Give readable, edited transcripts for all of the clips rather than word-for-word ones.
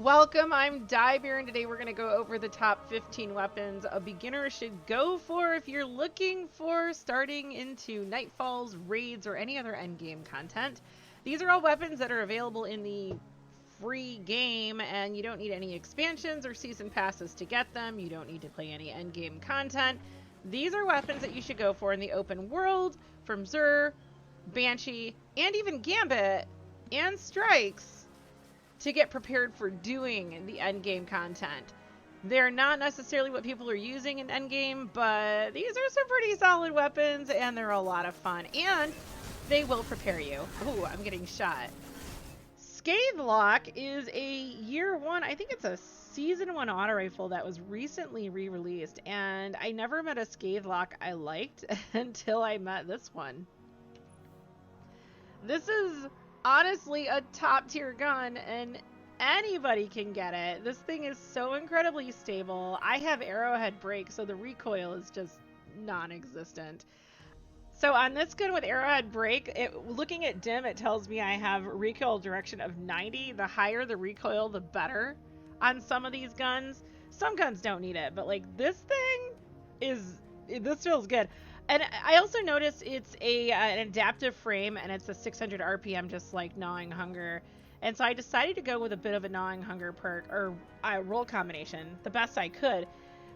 Welcome, I'm Diebeer, and today we're going to go over the top 15 weapons a beginner should go for if you're looking for starting into Nightfalls, raids, or any other endgame content. These are all weapons that are available in the free game, and you don't need any expansions or season passes to get them. You don't need to play any endgame content. These are weapons that you should go for in the open world from Xur, Banshee, and even Gambit and Strikes to get prepared for doing the endgame content. They're not necessarily what people are using in endgame, but these are some pretty solid weapons and they're a lot of fun, and they will prepare you. Ooh, I'm getting shot. Scathelocke is a year one, I think it's a season one auto rifle that was recently re-released, and I never met a Scathelocke I liked until I met this one. This is honestly a top tier gun and anybody can get it. This thing is so incredibly stable. I have arrowhead break, so the recoil is just non-existent. So on this gun with arrowhead break, looking at dim, it tells me I have recoil direction of 90. The higher the recoil, the better on some of these guns. Some guns don't need it, but like this thing this feels good. And I also noticed it's an adaptive frame, and it's a 600 RPM, just like Gnawing Hunger. And so I decided to go with a bit of a Gnawing Hunger perk, or roll combination, the best I could.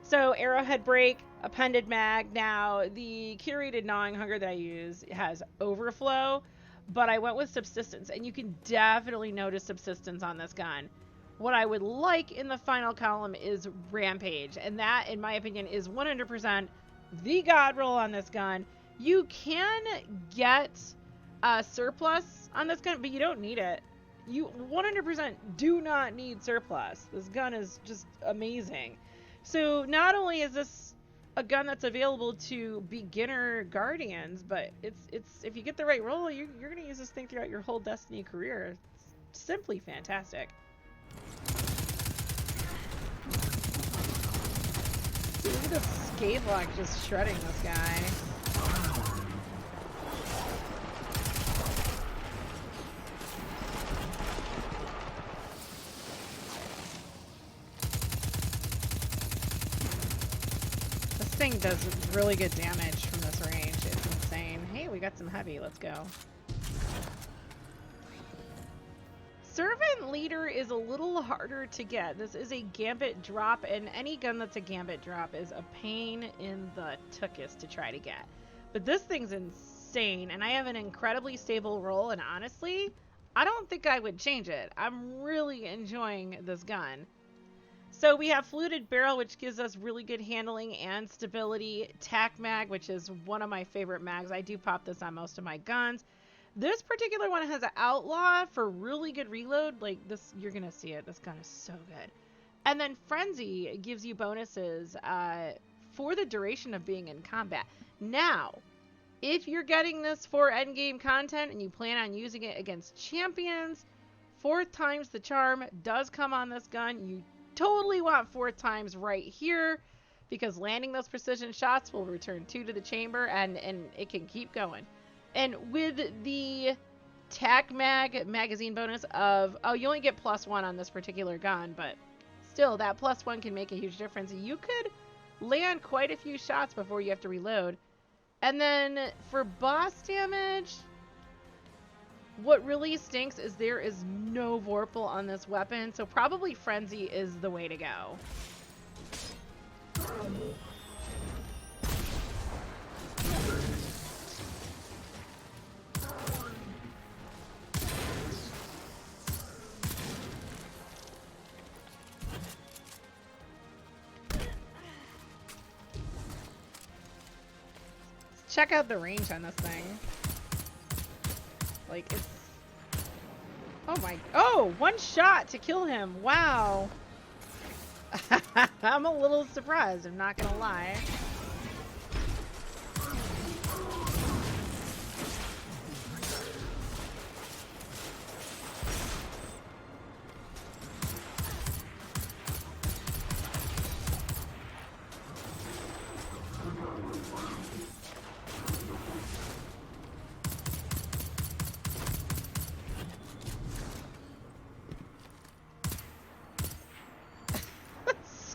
So arrowhead break, appended mag. Now, the curated Gnawing Hunger that I use has overflow, but I went with subsistence, and you can definitely notice subsistence on this gun. What I would like in the final column is Rampage, and that, in my opinion, is 100% the god roll on this gun. You can get surplus on this gun, but you don't need it. You 100% do not need surplus. This gun is just amazing. So not only is this a gun that's available to beginner guardians, but it's if you get the right roll, you're going to use this thing throughout your whole Destiny career. It's simply fantastic. Look at this Scathelocke just shredding this guy. This thing does really good damage from this range. It's insane. Hey, we got some heavy. Let's go. Servant Leader is a little harder to get. This is a Gambit drop, and any gun that's a Gambit drop is a pain in the tuchus to try to get. But this thing's insane, and I have an incredibly stable roll, and honestly, I don't think I would change it. I'm really enjoying this gun. So we have Fluted Barrel, which gives us really good handling and stability. Tac Mag, which is one of my favorite mags. I do pop this on most of my guns. This particular one has an Outlaw for really good reload. Like this, you're going to see it. This gun is so good. And then Frenzy gives you bonuses for the duration of being in combat. Now, if you're getting this for endgame content and you plan on using it against champions, 4th times the charm does come on this gun. You totally want 4th times right here, because landing those precision shots will return 2 to the chamber, and it can keep going. And with the Tac Mag magazine bonus of, oh, you only get +1 on this particular gun, but still, that +1 can make a huge difference. You could land quite a few shots before you have to reload. And then for boss damage, what really stinks is there is no Vorpal on this weapon, so probably Frenzy is the way to go. Check out the range on this thing. Like, it's... Oh my... Oh! 1 shot to kill him! Wow! I'm a little surprised, I'm not gonna lie.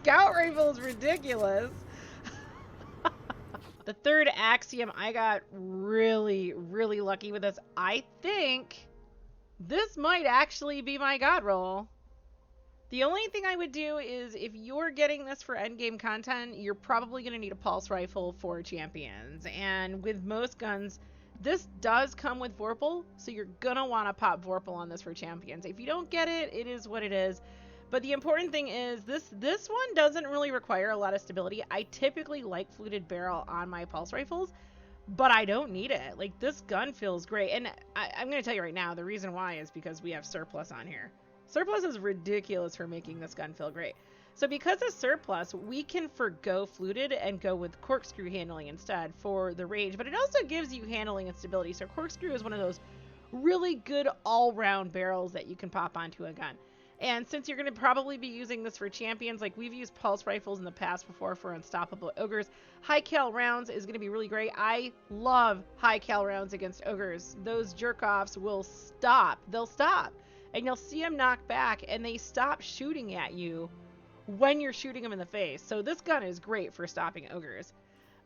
scout rifle is ridiculous. The third Axiom, I got really, really lucky with this. I think this might actually be my god roll. The only thing I would do is if you're getting this for endgame content, you're probably going to need a pulse rifle for champions. And with most guns, this does come with Vorpal, so you're going to want to pop Vorpal on this for champions. If you don't get it, it is what it is. But the important thing is this one doesn't really require a lot of stability. I typically like fluted barrel on my pulse rifles, but I don't need it. Like, this gun feels great. And I'm going to tell you right now, the reason why is because we have Surplus on here. Surplus is ridiculous for making this gun feel great. So because of Surplus, we can forgo fluted and go with corkscrew handling instead for the range, but it also gives you handling and stability. So corkscrew is one of those really good all-round barrels that you can pop onto a gun. And since you're going to probably be using this for champions, like we've used pulse rifles in the past before for unstoppable ogres, high cal rounds is going to be really great. I love high cal rounds against ogres. Those jerk-offs will stop. They'll stop. And you'll see them knock back, and they stop shooting at you when you're shooting them in the face. So this gun is great for stopping ogres.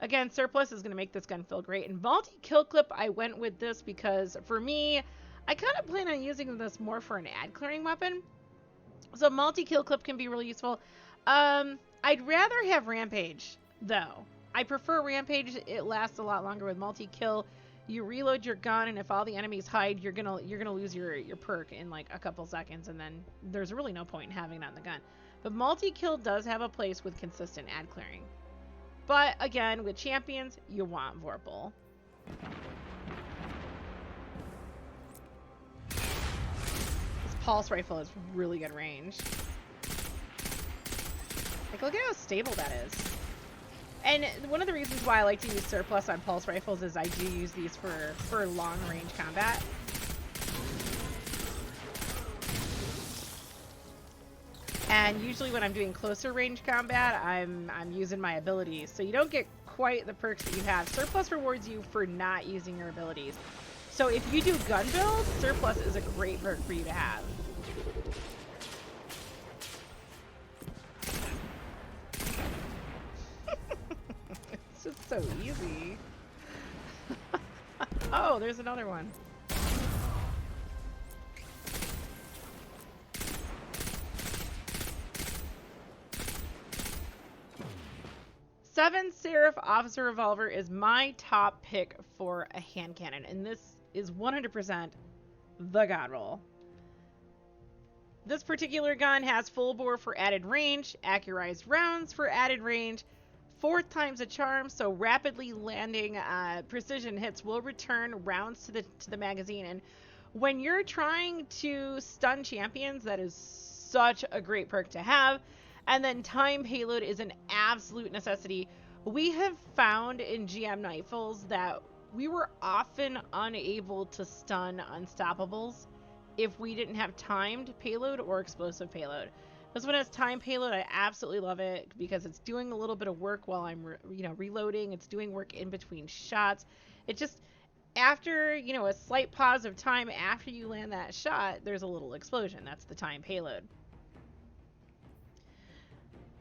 Again, Surplus is going to make this gun feel great. And multi-kill clip, I went with this because, for me, I kind of plan on using this more for an ad clearing weapon. So multi-kill clip can be really useful. I'd rather have Rampage, though. I prefer Rampage. It lasts a lot longer with multi-kill. You reload your gun, and if all the enemies hide, you're gonna lose your perk in like a couple seconds, and then there's really no point in having it on the gun. But multi-kill does have a place with consistent ad clearing. But again, with champions, you want Vorpal. This pulse rifle has really good range. Like, look at how stable that is. And one of the reasons why I like to use Surplus on pulse rifles is I do use these for long range combat. And usually when I'm doing closer range combat, I'm using my abilities. So you don't get quite the perks that you have. Surplus rewards you for not using your abilities. So if you do gun builds, Surplus is a great perk for you to have. It's so easy. Oh, there's another one. Seven Seraph Officer Revolver is my top pick for a hand cannon, and this is 100% the god roll. This particular gun has full bore for added range, accurized rounds for added range, 4th time's a charm, so rapidly landing precision hits will return rounds to the magazine. And when you're trying to stun champions, that is such a great perk to have. And then time payload is an absolute necessity. We have found in GM Nightfalls that we were often unable to stun unstoppables if we didn't have timed payload or explosive payload. This one has time payload. I absolutely love it because it's doing a little bit of work while I'm reloading. It's doing work in between shots. It just, after, a slight pause of time after you land that shot, there's a little explosion. That's the time payload.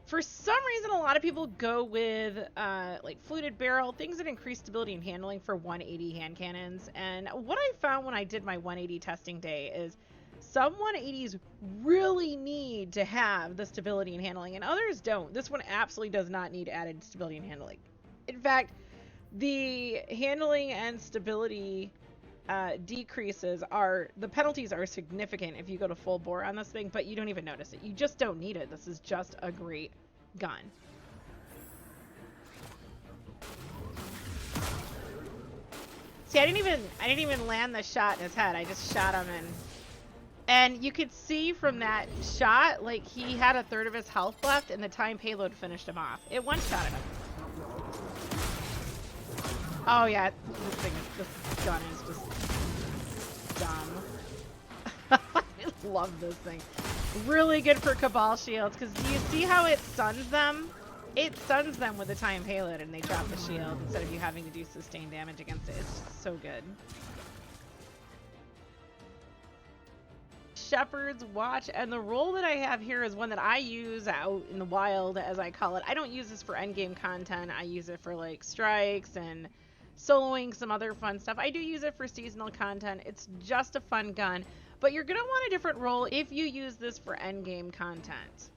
For some reason, a lot of people go with like fluted barrel, things that increase stability and handling for 180 hand cannons. And what I found when I did my 180 testing day is some 180s really need to have the stability and handling, and others don't. This one absolutely does not need added stability and handling. In fact, the handling and stability decreases the penalties are significant if you go to full bore on this thing, but you don't even notice it. You just don't need it. This is just a great gun. See, I didn't even land the shot in his head. I just shot him and you could see from that shot, like, he had 1/3 of his health left and the time payload finished him off. It one-shotted him. Oh yeah, this gun is just dumb. I love this thing. Really good for Cabal shields, because do you see how it stuns them? It stuns them with the time payload and they drop the shield instead of you having to do sustained damage against it. It's just so good. Shepherd's Watch, and the role that I have here is one that I use out in the wild, as I call it. I don't use this for endgame content. I use it for like strikes and soloing, some other fun stuff. I do use it for seasonal content. It's just a fun gun, but you're going to want a different role if you use this for endgame content.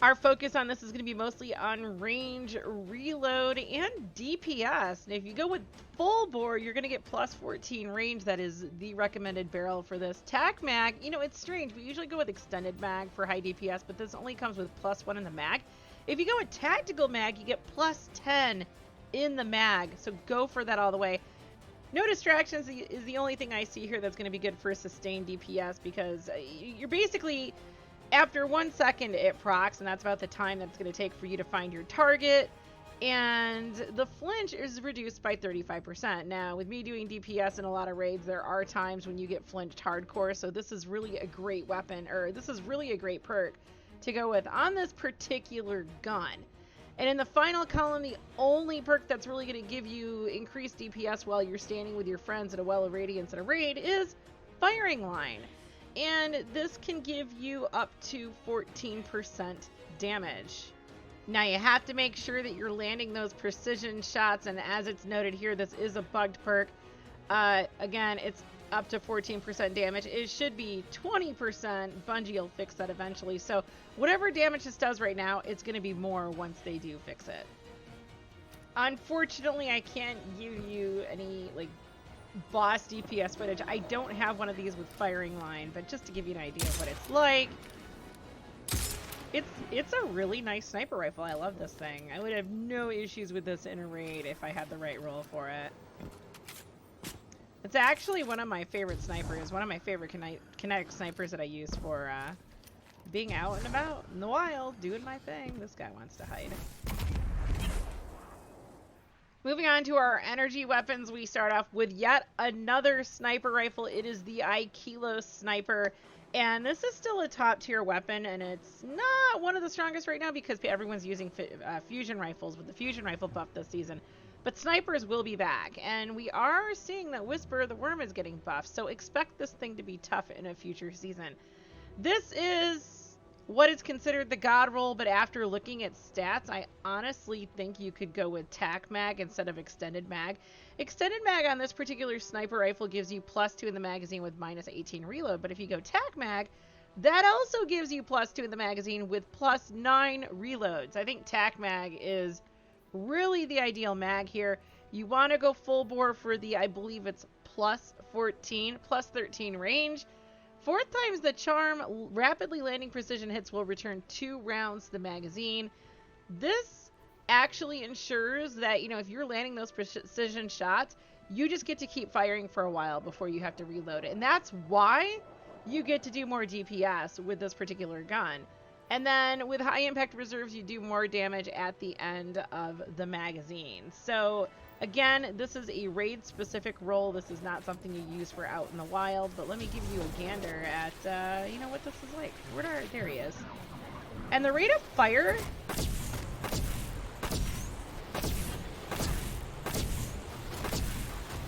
Our focus on this is going to be mostly on range, reload, and DPS. And if you go with full bore, you're going to get plus 14 range. That is the recommended barrel for this. Tac mag, you know, it's strange. We usually go with extended mag for high DPS, but this only comes with plus 1 in the mag. If you go with tactical mag, you get plus 10 in the mag. So go for that all the way. No distractions is the only thing I see here that's going to be good for sustained DPS, because you're basically... After 1 second, it procs, and that's about the time that's going to take for you to find your target. And the flinch is reduced by 35%. Now, with me doing DPS in a lot of raids, there are times when you get flinched hardcore, so this is really a great weapon, or this is really a great perk to go with on this particular gun. And in the final column, the only perk that's really going to give you increased DPS while you're standing with your friends at a well of radiance in a raid is firing line. And this can give you up to 14% damage. Now you have to make sure that you're landing those precision shots, and as it's noted here, this is a bugged perk. Again, it's up to 14% damage. It should be 20%. Bungie will fix that eventually. So whatever damage this does right now, it's going to be more once they do fix it. Unfortunately, I can't give you any like boss DPS footage. I don't have one of these with firing line, but just to give you an idea of what it's like, it's a really nice sniper rifle. I love this thing. I would have no issues with this in a raid if I had the right role for it. It's actually one of my favorite snipers, one of my favorite kinetic snipers that I use for being out and about in the wild, doing my thing. This guy wants to hide. Moving on to our energy weapons, we start off with yet another sniper rifle. It is the Ikelos Sniper, and this is still a top tier weapon, and it's not one of the strongest right now because everyone's using fusion rifles with the fusion rifle buff this season. But snipers will be back, and we are seeing that Whisper the Worm is getting buffed, so expect this thing to be tough in a future season. This is what is considered the god roll, but after looking at stats, I honestly think you could go with tac mag instead of extended mag. Extended mag on this particular sniper rifle gives you +2 in the magazine with -18 reload, but if you go tac mag, that also gives you +2 in the magazine with +9 reloads. I think tac mag is really the ideal mag here. You want to go full bore for the, I believe it's +14, +13 range. 4th time's the charm. Rapidly landing precision hits will return 2 rounds to the magazine. This actually ensures that, you know, if you're landing those precision shots, you just get to keep firing for a while before you have to reload it. And that's why you get to do more DPS with this particular gun. And then with high impact reserves, you do more damage at the end of the magazine. So again, this is a raid specific role. This is not something you use for out in the wild, but let me give you a gander at, you know, what this is like. There he is. And the rate of fire,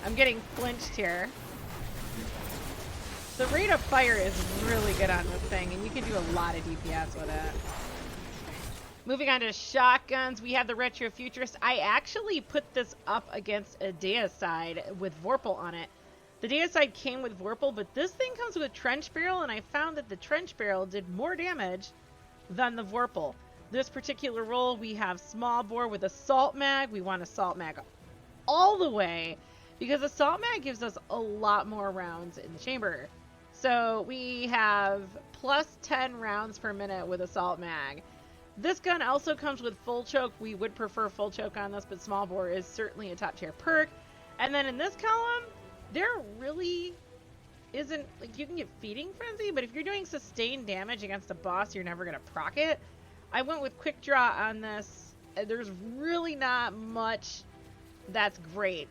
I'm getting flinched here. The rate of fire is really good on this thing, and you can do a lot of DPS with it. Moving on to shotguns, we have the Retrofuturist. I actually put this up against a Deicide with Vorpal on it. The Deicide came with Vorpal, but this thing comes with a Trench Barrel, and I found that the Trench Barrel did more damage than the Vorpal. This particular role, we have small bore with Assault Mag. We want Assault Mag all the way, because Assault Mag gives us a lot more rounds in the chamber. So we have +10 rounds per minute with Assault Mag. This gun also comes with full choke. We would prefer full choke on this, but small bore is certainly a top tier perk. And then in this column, there really isn't, like, you can get Feeding Frenzy, but if you're doing sustained damage against a boss, you're never gonna proc it. I went with Quick Draw on this. There's really not much that's great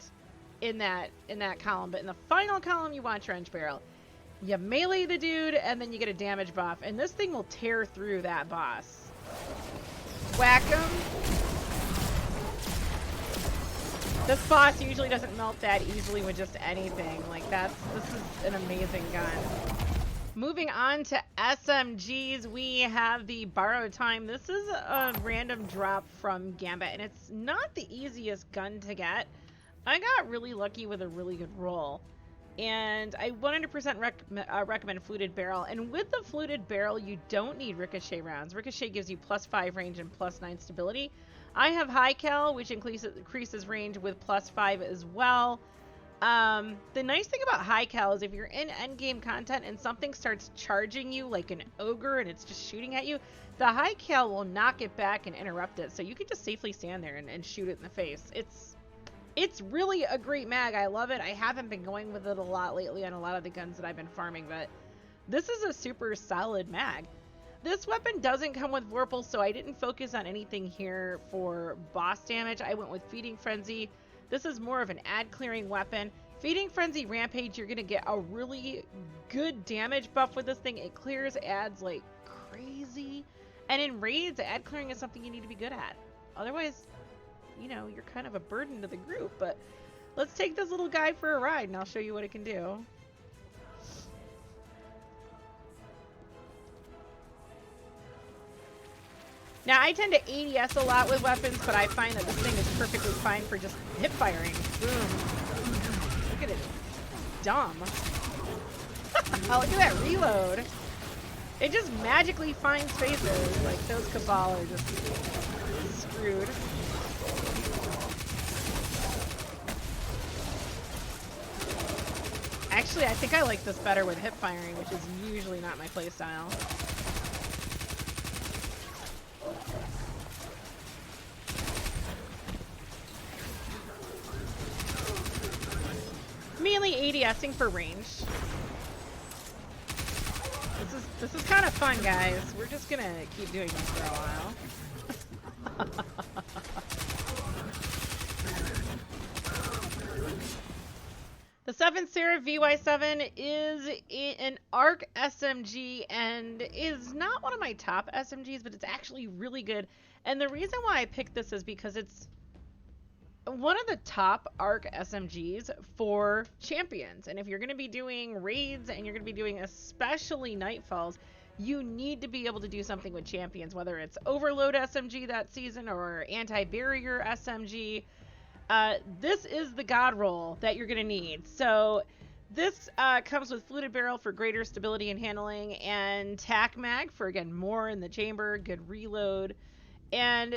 in that column, but in the final column, you want Trench Barrel. You melee the dude, and then you get a damage buff, and this thing will tear through that boss. Whack him. This boss usually doesn't melt that easily with just anything. Like, this is an amazing gun. Moving on to SMGs, we have the Borrow Time. This is a random drop from Gambit, and it's not the easiest gun to get. I got really lucky with a really good roll, and I 100% recommend Fluted Barrel. And with the Fluted Barrel, you don't need Ricochet rounds. Ricochet gives you +5 range and +9 stability. I have High Cal, which increases range with +5 as well. The nice thing about High Cal is if you're in endgame content and something starts charging you like an ogre and it's just shooting at you, the High Cal will knock it back and interrupt it. So you can just safely stand there and shoot it in the face. It's really a great mag. I love it. I haven't been going with it a lot lately on a lot of the guns that I've been farming, but this is a super solid mag. This weapon doesn't come with Vorpal, so I didn't focus on anything here for boss damage. I went with Feeding Frenzy. This is more of an ad clearing weapon. Feeding Frenzy Rampage, you're going to get a really good damage buff with this thing. It clears ads like crazy. And in raids, ad clearing is something you need to be good at. Otherwise, you know, you're kind of a burden to the group. But let's take this little guy for a ride and I'll show you what it can do. Now, I tend to ADS a lot with weapons, but I find that this thing is perfectly fine for just hip firing. Boom. Look at it. Dumb. Oh, look at that reload. It just magically finds spaces. Like, those Cabal are just screwed. Actually, I think I like this better with hip firing, which is usually not my playstyle. Mainly ADSing for range. This is kind of fun, guys. We're just gonna keep doing this for a while. The 7th Seraph VY7 is an ARC SMG and is not one of my top SMGs, but it's actually really good. And the reason why I picked this is because it's one of the top ARC SMGs for champions. And if you're going to be doing raids and you're going to be doing especially Nightfalls, you need to be able to do something with champions, whether it's Overload SMG that season or Anti-Barrier SMG. This is the god roll that you're going to need. So this comes with Fluted Barrel for greater stability and handling, and Tac Mag for, again, more in the chamber, good reload. And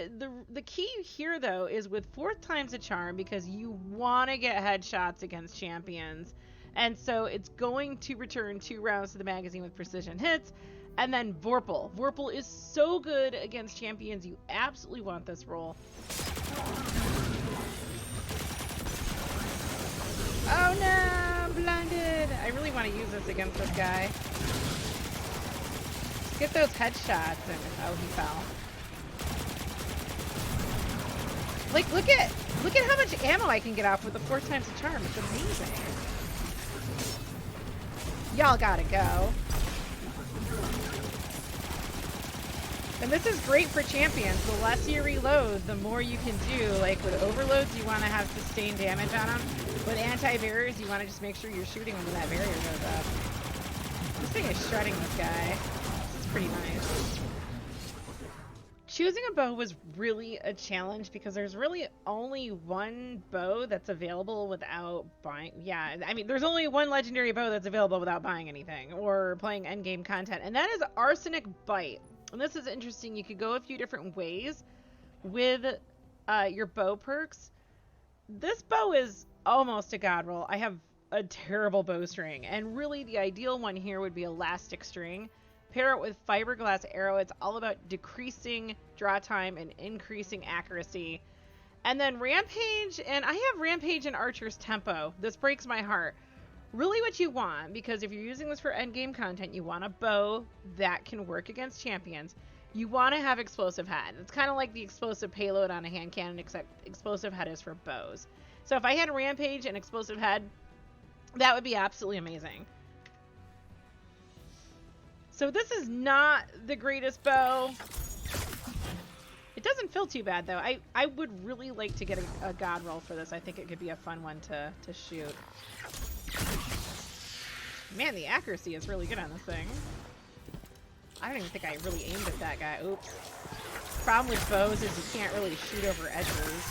the key here, though, is with 4th time's a charm, because you want to get headshots against champions. And so it's going to return 2 rounds to the magazine with precision hits. And then Vorpal. Vorpal is so good against champions. You absolutely want this roll. Oh no, I'm blinded. I really want to use this against this guy. Get those headshots. And oh, he fell. Like, look at how much ammo I can get off with the 4th time's a charm. It's amazing. Y'all gotta go. And this is great for champions. The less you reload, the more you can do. Like with overloads, you want to have sustained damage on them. With anti-barriers, you want to just make sure you're shooting when that barrier goes up. This thing is shredding this guy. This is pretty nice. Choosing a bow was really a challenge because there's really only one bow that's available without buying. Yeah, I mean, there's only one legendary bow that's available without buying anything or playing endgame content, and that is Arsenic Bite. And this is interesting. You could go a few different ways with your bow perks. This bow is almost a god roll. I have a terrible bowstring, and really the ideal one here would be Elastic String. Pair it with Fiberglass Arrow. It's all about decreasing draw time and increasing accuracy. And then Rampage, and I have Rampage and Archer's Tempo. This breaks my heart. Really what you want, because if you're using this for endgame content, you want a bow that can work against champions. You want to have Explosive Head. It's kind of like the explosive payload on a hand cannon, except Explosive Head is for bows. So if I had Rampage and Explosive Head, that would be absolutely amazing. So this is not the greatest bow. It doesn't feel too bad, though. I would really like to get a god roll for this. I think it could be a fun one to shoot. Man, the accuracy is really good on this thing. I don't even think I really aimed at that guy. Oops. Problem with bows is you can't really shoot over edges.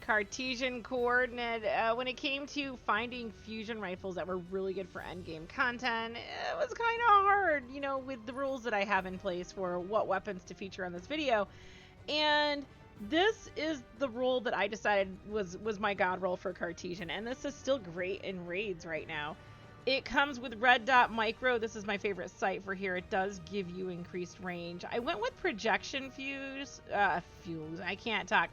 Cartesian coordinate. When it came to finding fusion rifles that were really good for endgame content, it was kind of hard, you know, with the rules that I have in place for what weapons to feature on this video. And this is the role that I decided was my god roll for Cartesian, and this is still great in raids right now. It comes with red dot micro. This is my favorite sight for here. It does give you increased range. I went with projection fuse. I can't talk.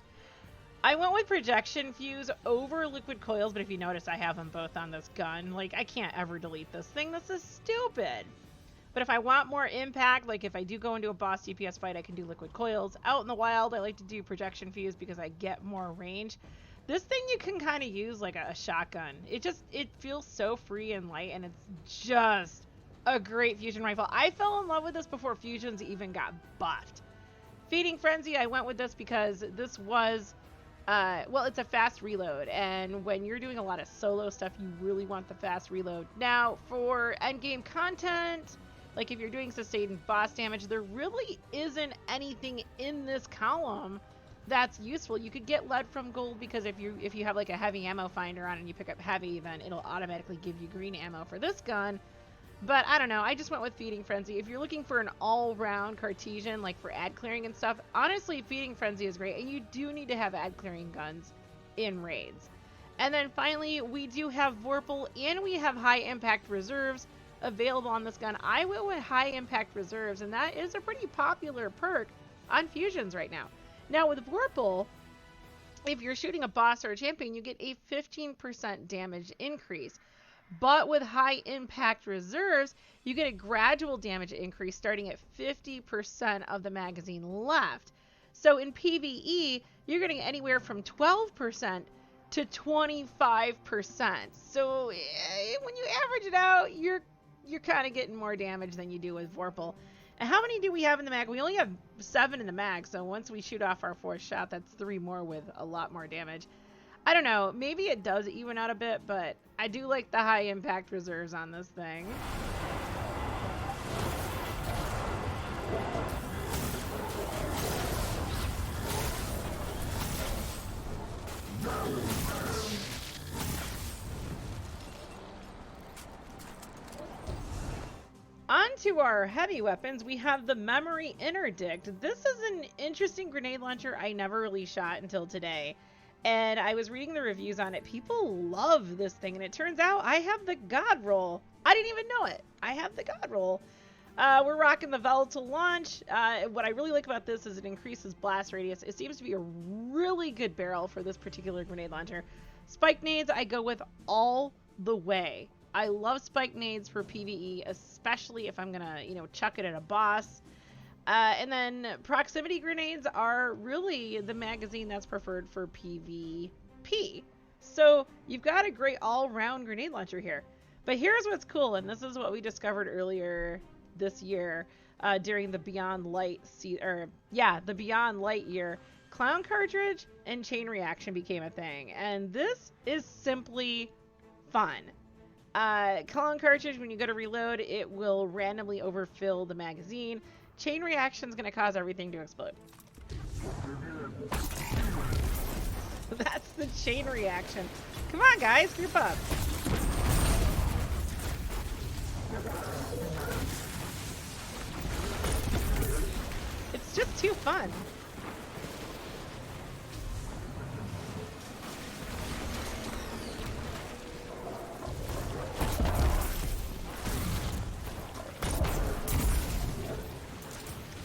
I went with projection fuse over liquid coils, but if you notice, I have them both on this gun. Like, I can't ever delete this thing. This is stupid. But if I want more impact, like if I do go into a boss DPS fight, I can do liquid coils. Out in the wild, I like to do projection fuse because I get more range. This thing you can kind of use like a shotgun. It feels so free and light, and it's just a great fusion rifle. I fell in love with this before fusions even got buffed. Feeding Frenzy, I went with this because this was, well, it's a fast reload, and when you're doing a lot of solo stuff, you really want the fast reload. Now, for endgame content, like if you're doing sustained boss damage, there really isn't anything in this column that's useful. You could get lead from gold because if you have like a heavy ammo finder on and you pick up heavy, then it'll automatically give you green ammo for this gun. But I don't know, I just went with Feeding Frenzy. If you're looking for an all-round Cartesian, like for ad clearing and stuff, honestly, Feeding Frenzy is great, and you do need to have ad clearing guns in raids. And then finally, we do have Vorpal, and we have high impact reserves available on this gun. I went with high impact reserves, and that is a pretty popular perk on fusions right now. Now with Vorpal, if you're shooting a boss or a champion, you get a 15% damage increase. But with high impact reserves, you get a gradual damage increase starting at 50% of the magazine left. So in PvE, you're getting anywhere from 12% to 25%. So when you average it out, you're kind of getting more damage than you do with Vorpal. And how many do we have in the mag? We only have 7 in the mag, so once we shoot off our 4th shot, that's 3 more with a lot more damage. I don't know, maybe it does even out a bit, but I do like the high impact reserves on this thing. On to our heavy weapons, we have the Memory Interdict. This is an interesting grenade launcher I never really shot until today. And I was reading the reviews on it. People love this thing, and it turns out I have the god roll. I didn't even know it. I have the god roll. We're rocking the volatile launch. What I really like about this is it increases blast radius. It seems to be a really good barrel for this particular grenade launcher. Spike nades, I go with all the way. I love spike nades for PvE, especially if I'm gonna, chuck it at a boss. And then proximity grenades are really the magazine that's preferred for PvP. So you've got a great all-round grenade launcher here. But here's what's cool, and this is what we discovered earlier this year during the Beyond Light the Beyond Light year. Clown cartridge and chain reaction became a thing, and this is simply fun. Clown cartridge, when you go to reload, it will randomly overfill the magazine. Chain reaction is going to cause everything to explode. That's the chain reaction. Come on, guys, group up. It's just too fun.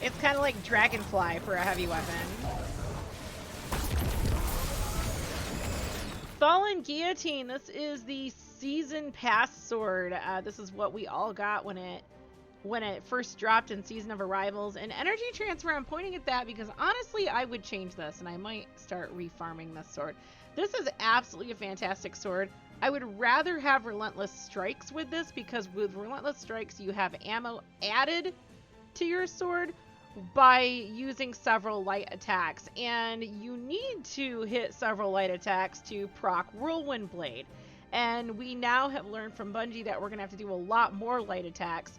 It's kind of like Dragonfly for a heavy weapon. Fallen Guillotine. This is the Season Pass sword. This is what we all got when it first dropped in Season of Arrivals. And Energy Transfer, I'm pointing at that because honestly, I would change this and I might start refarming this sword. This is absolutely a fantastic sword. I would rather have Relentless Strikes with this because with Relentless Strikes, you have ammo added to your sword, by using several light attacks, and you need to hit several light attacks to proc Whirlwind Blade. And we now have learned from Bungie that we're going to have to do a lot more light attacks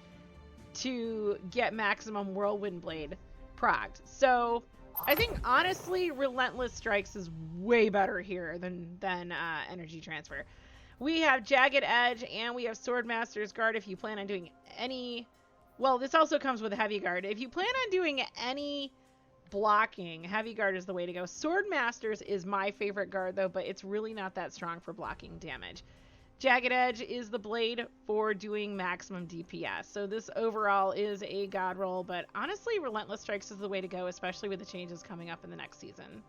to get maximum Whirlwind Blade procced. So I think, honestly, Relentless Strikes is way better here than Energy Transfer. We have Jagged Edge, and we have Swordmaster's Guard if you plan on doing any... Well, this also comes with Heavy Guard. If you plan on doing any blocking, Heavy Guard is the way to go. Swordmaster's is my favorite guard, though, but it's really not that strong for blocking damage. Jagged Edge is the blade for doing maximum DPS. So this overall is a god roll, but honestly, Relentless Strikes is the way to go, especially with the changes coming up in the next season.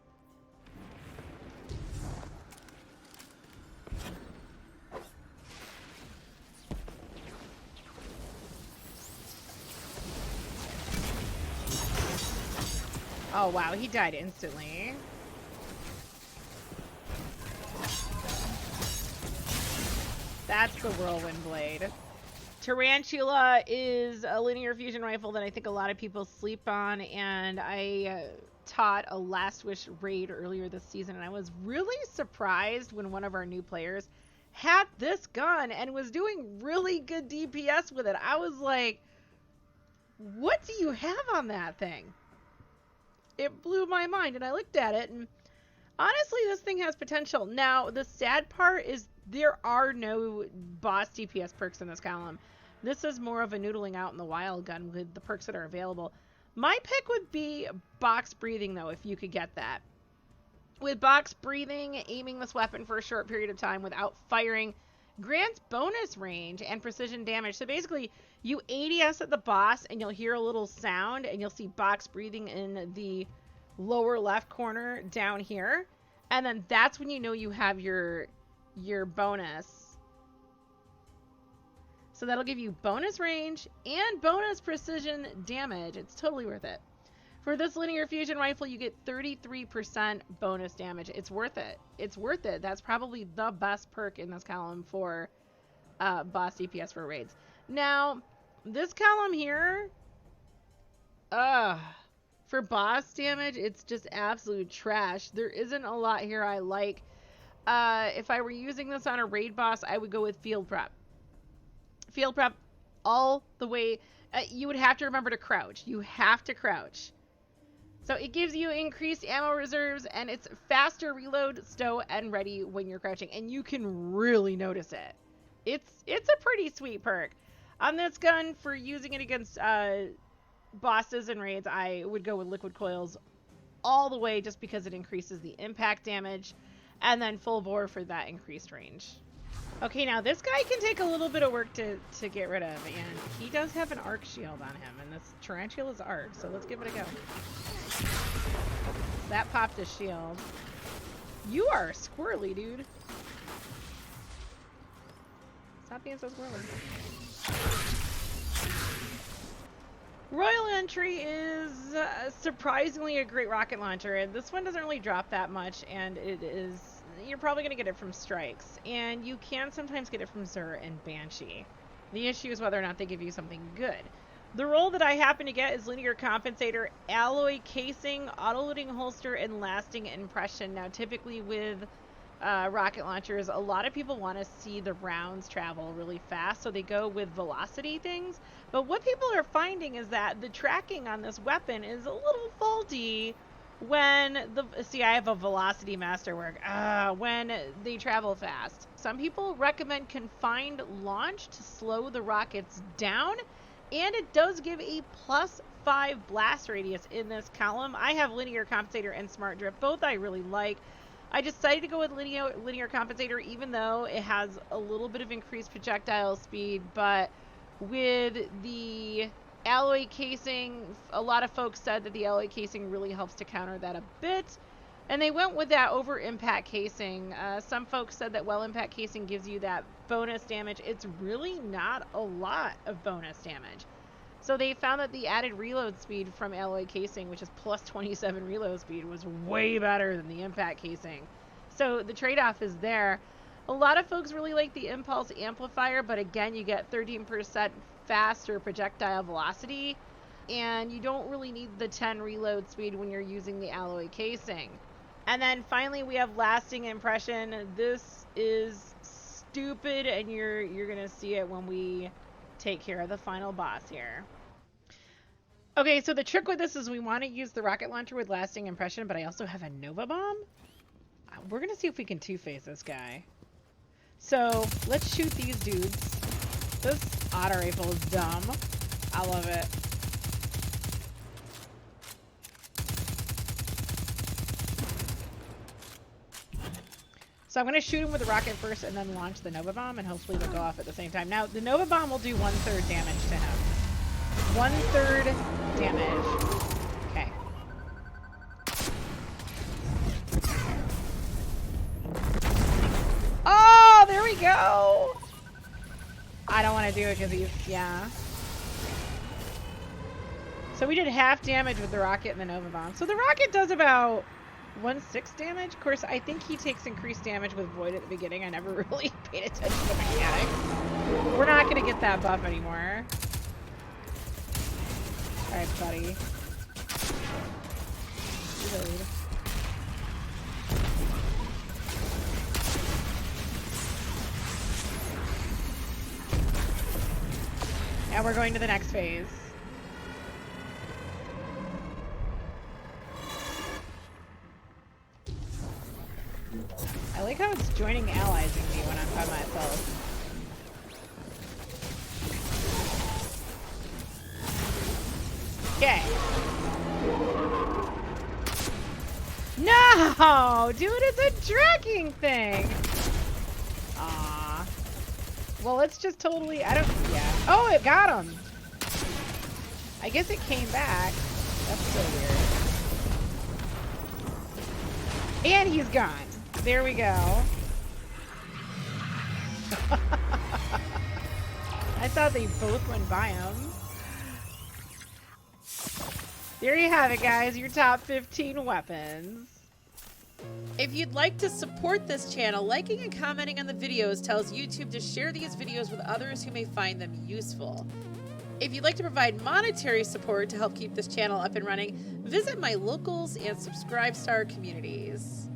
Oh wow, he died instantly. That's the Whirlwind Blade. Tarantula is a linear fusion rifle that I think a lot of people sleep on, and I taught a Last Wish raid earlier this season, and I was really surprised when one of our new players had this gun and was doing really good DPS with it. I was like, what do you have on that thing? It blew my mind, and I looked at it, and honestly, this thing has potential. Now, the sad part is there are no boss DPS perks in this column. This is more of a noodling out in the wild gun with the perks that are available. My pick would be Box Breathing, though, if you could get that. With Box Breathing, aiming this weapon for a short period of time without firing grants bonus range and precision damage. So basically, you ADS at the boss, and you'll hear a little sound, and you'll see Box Breathing in the lower left corner down here. And then that's when you know you have your bonus. So that'll give you bonus range and bonus precision damage. It's totally worth it. For this linear fusion rifle, you get 33% bonus damage. It's worth it. It's worth it. That's probably the best perk in this column for boss DPS for raids. Now, this column here, for boss damage, it's just absolute trash. There isn't a lot here I like. If I were using this on a raid boss, I would go with Field Prep. Field Prep all the way. You would have to remember to crouch. You have to crouch. So it gives you increased ammo reserves, and it's faster reload, stow, and ready when you're crouching. And you can really notice it. It's a pretty sweet perk. On this gun, for using it against bosses and raids, I would go with Liquid Coils all the way just because it increases the impact damage. And then full bore for that increased range. Okay, now this guy can take a little bit of work to get rid of, and he does have an arc shield on him, and this Tarantula's arc, so let's give it a go. That popped his shield. You are squirrely, dude. Stop being so squirrely. Royal Entry is surprisingly a great rocket launcher, and this one doesn't really drop that much, and you're probably going to get it from Strikes, and you can sometimes get it from Xur and Banshee. The issue is whether or not they give you something good. The roll that I happen to get is Linear Compensator, Alloy Casing, Autoloading Holster, and Lasting Impression. Now, typically with rocket launchers, a lot of people want to see the rounds travel really fast, so they go with velocity things. But what people are finding is that the tracking on this weapon is a little faulty when I have a velocity masterwork. When they travel fast. Some people recommend confined launch to slow the rockets down, and it does give a +5 blast radius in this column. I have Linear Compensator and Smart Drift, both I really like. I decided to go with linear Compensator, even though it has a little bit of increased projectile speed, but with the alloy casing, a lot of folks said that the alloy casing really helps to counter that a bit, and they went with that over impact casing. Some folks said that impact casing gives you that bonus damage. It's really not a lot of bonus damage. So they found that the added reload speed from alloy casing, which is +27 reload speed, was way better than the impact casing. So the trade-off is there. A lot of folks really like the impulse amplifier, but again, you get 13% faster projectile velocity. and you don't really need the 10 reload speed when you're using the alloy casing. And then finally we have lasting impression. This is stupid, and you're gonna see it when we take care of the final boss here. Okay, so the trick with this is we want to use the rocket launcher with lasting impression, but I also have a Nova Bomb. We're gonna see if we can two-phase this guy. So let's shoot these dudes. This auto rifle is dumb. I love it. So I'm going to shoot him with the rocket first and then launch the Nova Bomb, and hopefully they'll go off at the same time. Now, the Nova Bomb will do 1/3 damage to him. 1/3 damage. Okay. Oh, there we go! I don't want to do it because he's, yeah. So we did half damage with the rocket and the Nova Bomb. So the rocket does about 1/6 damage. Of course, I think he takes increased damage with Void at the beginning. I never really paid attention to the mechanics. We're not going to get that buff anymore. Alright, buddy. Reload. Now we're going to the next phase. I like how it's joining allies-ing me when I'm by myself. Okay. No! Dude, it's a tracking thing! Aww. Well, it's just totally... I don't... Yeah. Oh, it got him! I guess it came back. That's so weird. And he's gone. There we go. I thought they both went by him. There you have it, guys. Your top 15 weapons. If you'd like to support this channel, liking and commenting on the videos tells YouTube to share these videos with others who may find them useful. If you'd like to provide monetary support to help keep this channel up and running, visit my locals and subscribe star communities.